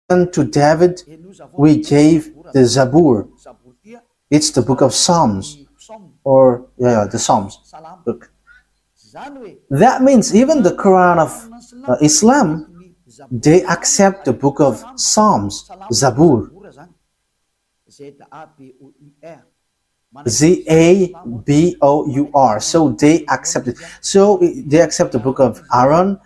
And to David, we gave the Zabur. It's the book of Psalms, or the Psalms book. That means even the Quran of Islam, they accept the book of Psalms, Zabur. Zabour. So they accept it. So they accept the book of Aaron,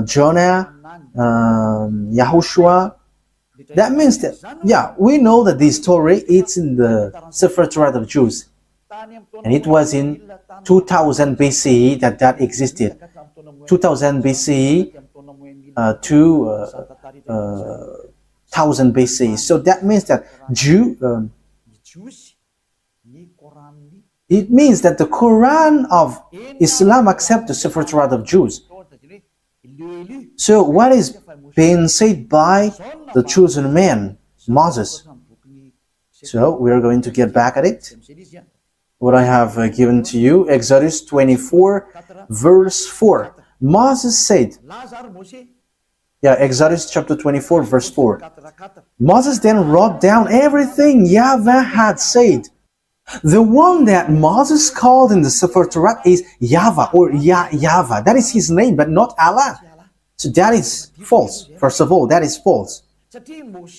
Jonah, Yahushua. That means that, we know that this story, it's in the Sefer Torah of Jews. And it was in 2000 BCE that existed. 2000 BCE to 1000 BCE. So that means that it means that the Quran of Islam accepts the Sefer Torah of Jews. So what is being said by the chosen man, Moses? So we are going to get back at it. What I have given to you, Exodus 24, verse 4. Moses said, Exodus chapter 24, verse 4. Moses then wrote down everything YAHVAH had said. The one that Moses called in the Sefer Torah is YAHVAH or YAHVAH. That is his name, but not Allah. So that is false. First of all, that is false.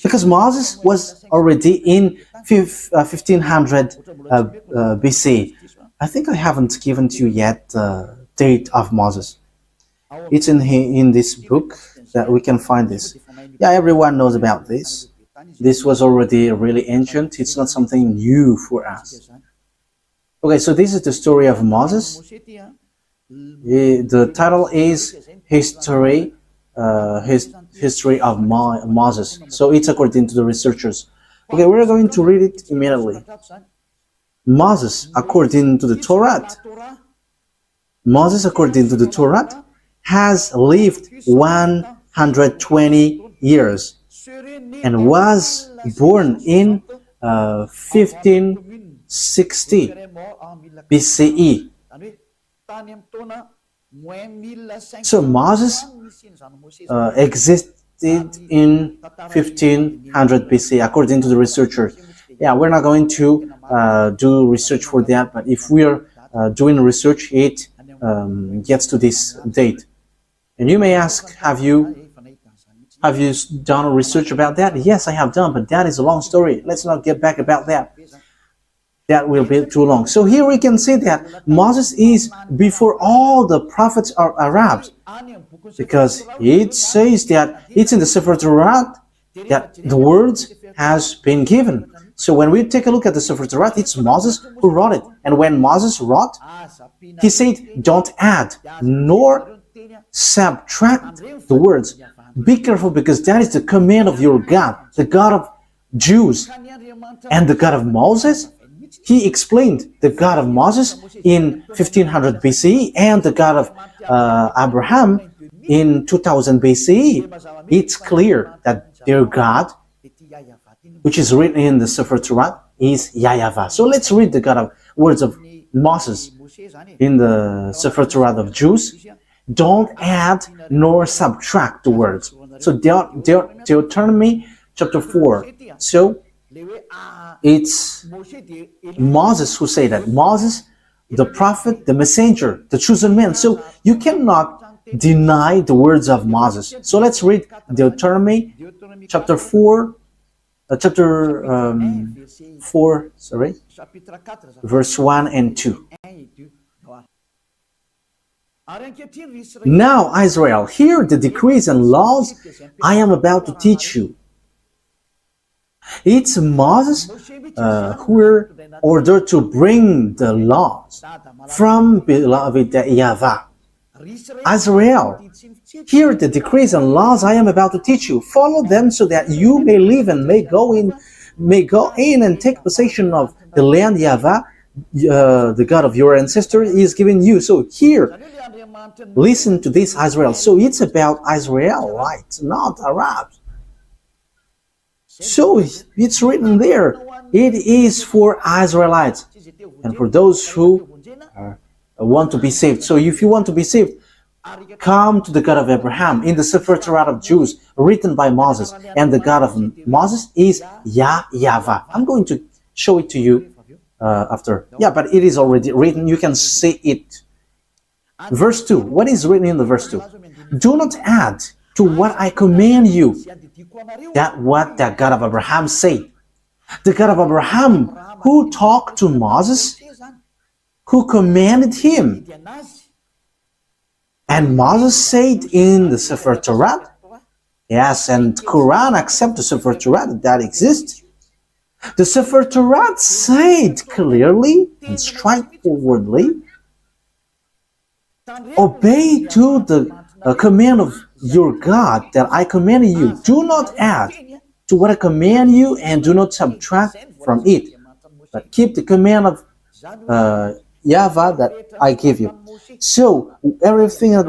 Because Moses was already in 1500 BC. I think I haven't given to you yet the date of Moses. It's in this book that we can find this. Everyone knows about this. This was already really ancient. It's not something new for us. Okay, so this is the story of Moses. The title is History of Moses. So it's according to the researchers. Okay, we're going to read it immediately. Moses, according to the Torat, has lived 120 years and was born in 1560 BCE. So Moses existed in 1500 BC, according to the researchers. We're not going to do research for that, but if we are doing research, it gets to this date. And you may ask, have you done research about that? Yes, I have done, but that is a long story. Let's not get back about that. That will be too long. So here we can see that Moses is before all the prophets are Arabs, because it says that it's in the Sefer Torah that the words has been given. So when we take a look at the Sefer Torah, it's Moses who wrote it. And when Moses wrote, he said, don't add nor subtract the words. Be careful, because that is the command of your God, the God of Jews. And the God of Moses, he explained the God of Moses in 1500 BCE and the God of Abraham in 2000 BCE. It's clear that their God, which is written in the Sefer Torah, is YAHVAH. So let's read the words of Moses in the Sefer Torah of Jews. Don't add nor subtract the words. So Deuteronomy chapter 4. So it's Moses who said that. Moses, the prophet, the messenger, the chosen man. So you cannot deny the words of Moses. So let's read Deuteronomy chapter 4, verse 1 and 2. Now, Israel, hear the decrees and laws I am about to teach you. It's Moses who were ordered to bring the laws from beloved YAHVAH. Israel, hear the decrees and laws I am about to teach you. Follow them so that you may live and may go in and take possession of the land YAHVAH, the God of your ancestor, is giving you. So here, listen to this, Israel. So it's about Israelites, not Arabs. So it's written there. It is for Israelites and for those who want to be saved. So if you want to be saved, come to the God of Abraham in the Sefer Torat of Jews written by Moses, and the God of Moses is YAHVAH. I'm going to show it to you after. Yeah, but it is already written. You can see it. Verse 2. What is written in the verse 2? Do not add to what I command you. That what the God of Abraham said. The God of Abraham who talked to Moses, who commanded him. And Moses said in the Sefer Torat, yes, and Quran accept the Sefer Torat that exists. The Sefer Torat said clearly and straightforwardly, obey to the command of your God that I command you. Do not add to what I command you and do not subtract from it, but keep the command of YAHVAH that I give you. So everything that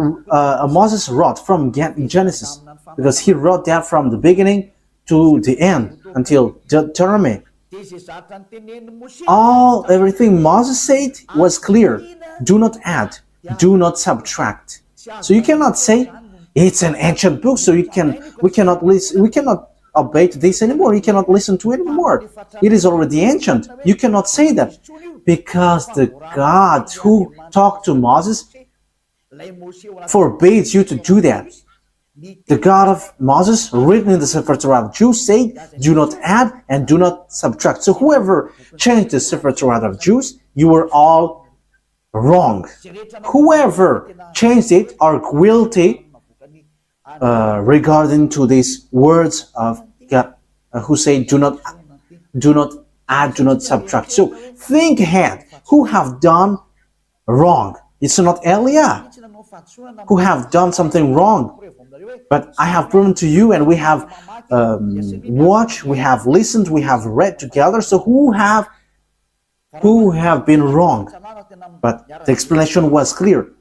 Moses wrote from Genesis, because he wrote that from the beginning to the end until Deuteronomy, everything Moses said was clear. Do not add, do not subtract. So you cannot say it's an ancient book, so we cannot obey to this anymore. You cannot listen to it anymore. It is already ancient. You cannot say that, because the God who talked to Moses forbids you to do that. The God of Moses, written in the Sefer Torah of Jews, said, do not add and do not subtract. So whoever changed the Sefer Torah of Jews, you were all wrong. Whoever changed it are guilty regarding to these words of God, who say, do not add, do not subtract. So think ahead. Who have done wrong? It's not Eliah who have done something wrong. But I have proven to you, and we have watched, we have listened, we have read together. So who have been wrong? But the explanation was clear.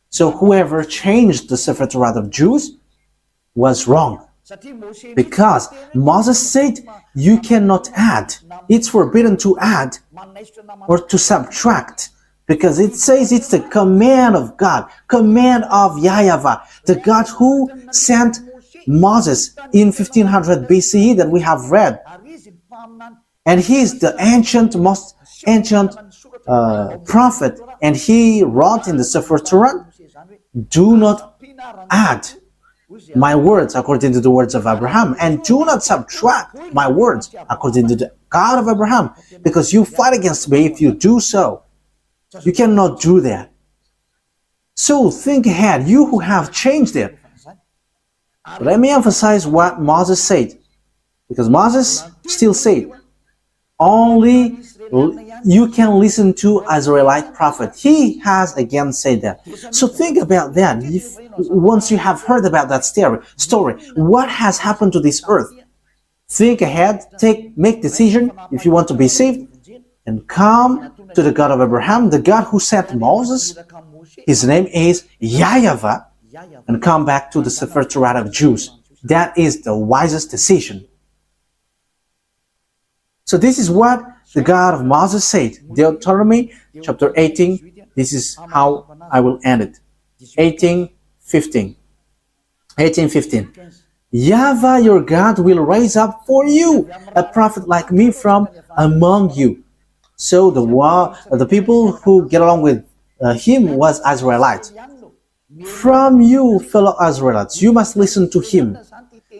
So whoever changed the Sefer Torah of Jews was wrong. Because Moses said you cannot add. It's forbidden to add or to subtract. Because it says it's the command of God, command of YAHVAH, the God who sent Moses in 1500 BCE that we have read. And he is the most ancient prophet. And he wrote in the Sefer Torah, do not add my words according to the words of Abraham, and do not subtract my words according to the God of Abraham, because you fight against me if you do so. You cannot do that. So think ahead, you who have changed it. Let me emphasize what Moses said, because Moses still said, only you can listen to Israelite prophet. He has again said that. So think about that. Once you have heard about that story, what has happened to this earth? Think ahead, make decision if you want to be saved, and come to the God of Abraham, the God who sent Moses. His name is YAHVAH, and come back to the Sefer Torah of Jews. That is the wisest decision. So this is what the God of Moses said. Deuteronomy chapter 18. This is how I will end it. 18:15. YAHVAH your God will raise up for you a prophet like me from among you. So the people who get along with him was Israelites. From you, fellow Israelites, you must listen to him.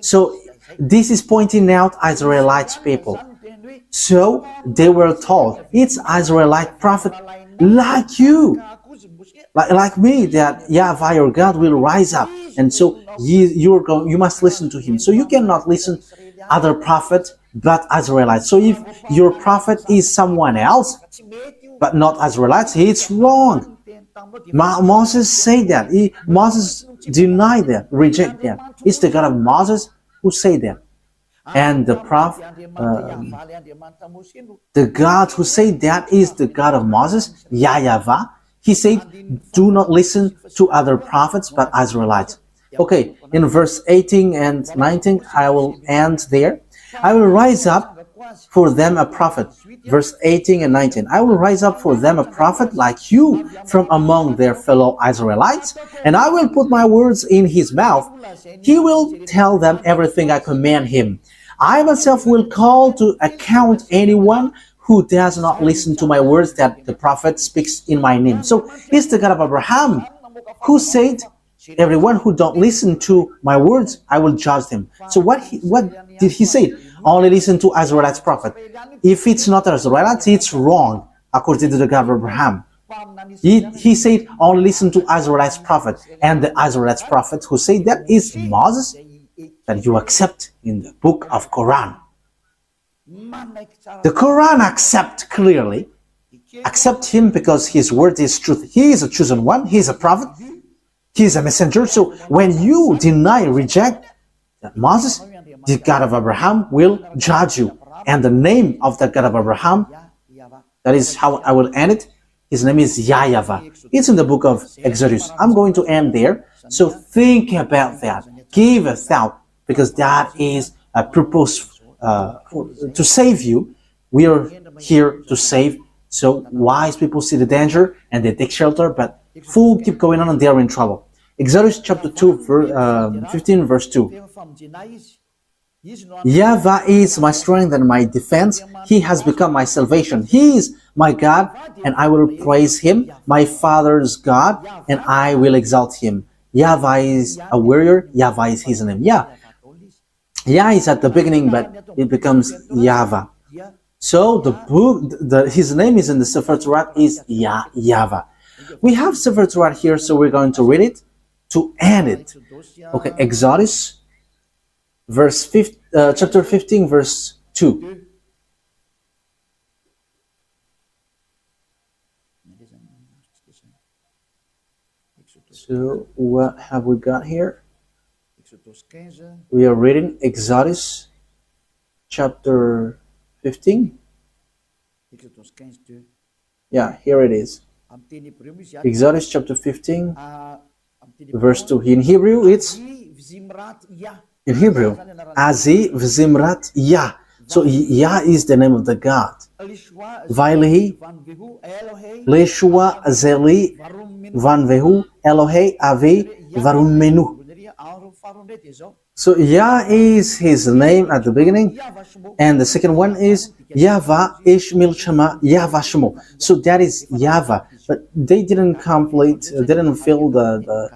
So this is pointing out Israelite people. So they were told, it's Israelite prophet like you, like me, that YAHVAH your God will rise up. And so you must listen to him. So you cannot listen other prophets but Israelites. So if your prophet is someone else but not Israelites, it's wrong. Moses said that. Moses denied that, reject that. It's the God of Moses who said that. And the prophet, the God who said that is the God of Moses, YAHVAH. He said, do not listen to other prophets but Israelites. Okay, in verse 18 and 19, I will end there. I will rise up for them a prophet. Verse 18 and 19. I will raise up for them a prophet like you from among their fellow Israelites, and I will put my words in his mouth. He will tell them everything I command him. I myself will call to account anyone who does not listen to my words that the prophet speaks in my name. So he's the God of Abraham, who said, everyone who don't listen to my words, I will judge them. So what did he say? Only listen to Israelite's prophet. If it's not Israelite, it's wrong, according to the God of Abraham. He said, only listen to Israelite's prophet. And the Israelite's prophet who said that is Moses, that you accept in the book of Quran. The Quran accept him because his word is truth. He is a chosen one. He is a prophet. He is a messenger. So when you deny, reject that Moses, the God of Abraham will judge you. And the name of the God of Abraham, that is how I will end it. His name is YAHVAH. It's in the book of Exodus. I'm going to end there. So think about that. Give a thought, because that is a purpose to save you. We are here to save. So wise people see the danger and they take shelter, but fools keep going on and they are in trouble. Exodus chapter 2, 15 verse 2. YAHVAH is my strength and my defense. He has become my salvation. He is my God, and I will praise him, my father's God, and I will exalt him. YAHVAH is a warrior. YAHVAH is his name. Yah is at the beginning, but it becomes YAHVAH. So the book, his name is in the Sefer Torah is YAHVAH. We have Sefer Torah here, so we're going to read it to end it. Okay, Exodus, chapter 15, verse 2. So what have we got here? We are reading Exodus chapter 15. Yeah, here it is. Exodus chapter 15, verse 2. In Hebrew, it's Azi Vzimrat Yah. So Yah is the name of the God. Vailehi, Leshua Zeli, Vanvehu, Elohe, Avi, Varumenu. So Yah is his name at the beginning, and the second one is YAHVAH Ish Milchama YAHVAH Shemo. So that is YAHVAH, but they didn't fill the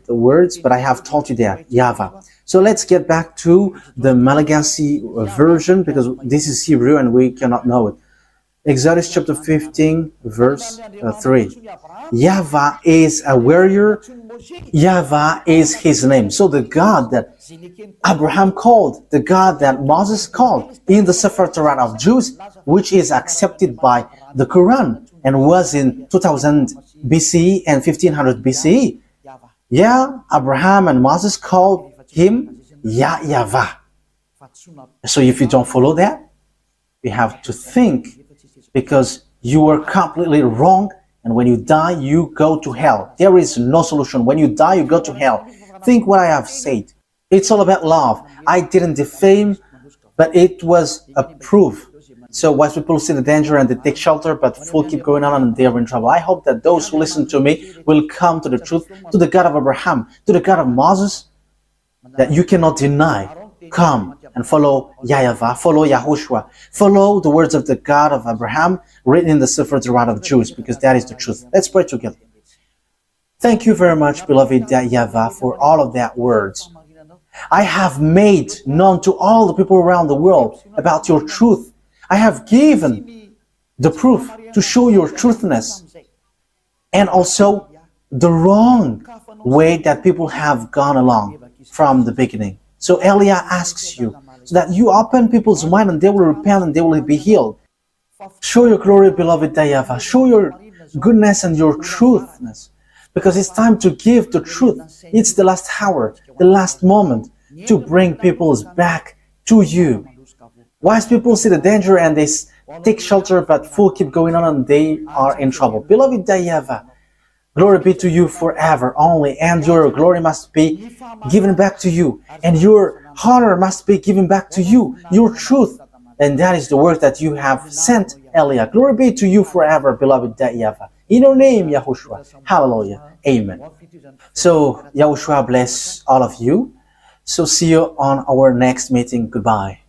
words, but I have taught you that YAHVAH. So let's get back to the Malagasy version, because this is Hebrew and we cannot know it. Exodus chapter 15, verse 3. YAHVAH is a warrior. YAHVAH is his name. So the God that Abraham called, the God that Moses called in the Sefer Torah of Jews, which is accepted by the Quran and was in 2000 BCE and 1500 BCE. Yeah, Abraham and Moses called him YAHVAH. So if you don't follow that, you have to think, because you are completely wrong, and when you die, you go to hell. There is no solution. When you die, you go to hell. Think what I have said. It's all about love. I didn't defame, but it was a proof. So wise people see the danger and they take shelter, but fools keep going on and they are in trouble. I hope that those who listen to me will come to the truth, to the God of Abraham, to the God of Moses, that you cannot deny. Come and follow YAHVAH, follow YAHOSHUAH, follow the words of the God of Abraham written in the Sefer Torah of Jews, because that is the truth. Let's pray together. Thank you very much, beloved YAHVAH, for all of that words. I have made known to all the people around the world about your truth. I have given the proof to show your truthness, and also the wrong way that people have gone along from the beginning. So Elia asks you, so that you open people's mind and they will repent and they will be healed. Show your glory, beloved YAHVAH. Show your goodness and your truthness, because it's time to give the truth. It's the last hour, the last moment to bring people back to you. Wise people see the danger and they take shelter, but fools keep going on and they are in trouble. Beloved YAHVAH, glory be to you forever only, and your glory must be given back to you, and your honor must be given back to you, your truth And that is the work that you have sent, Elia. Glory be to you forever, beloved YAHVAH. In your name, Yahushua. Hallelujah. Amen. So, Yahushua bless all of you. So, see you on our next meeting. Goodbye.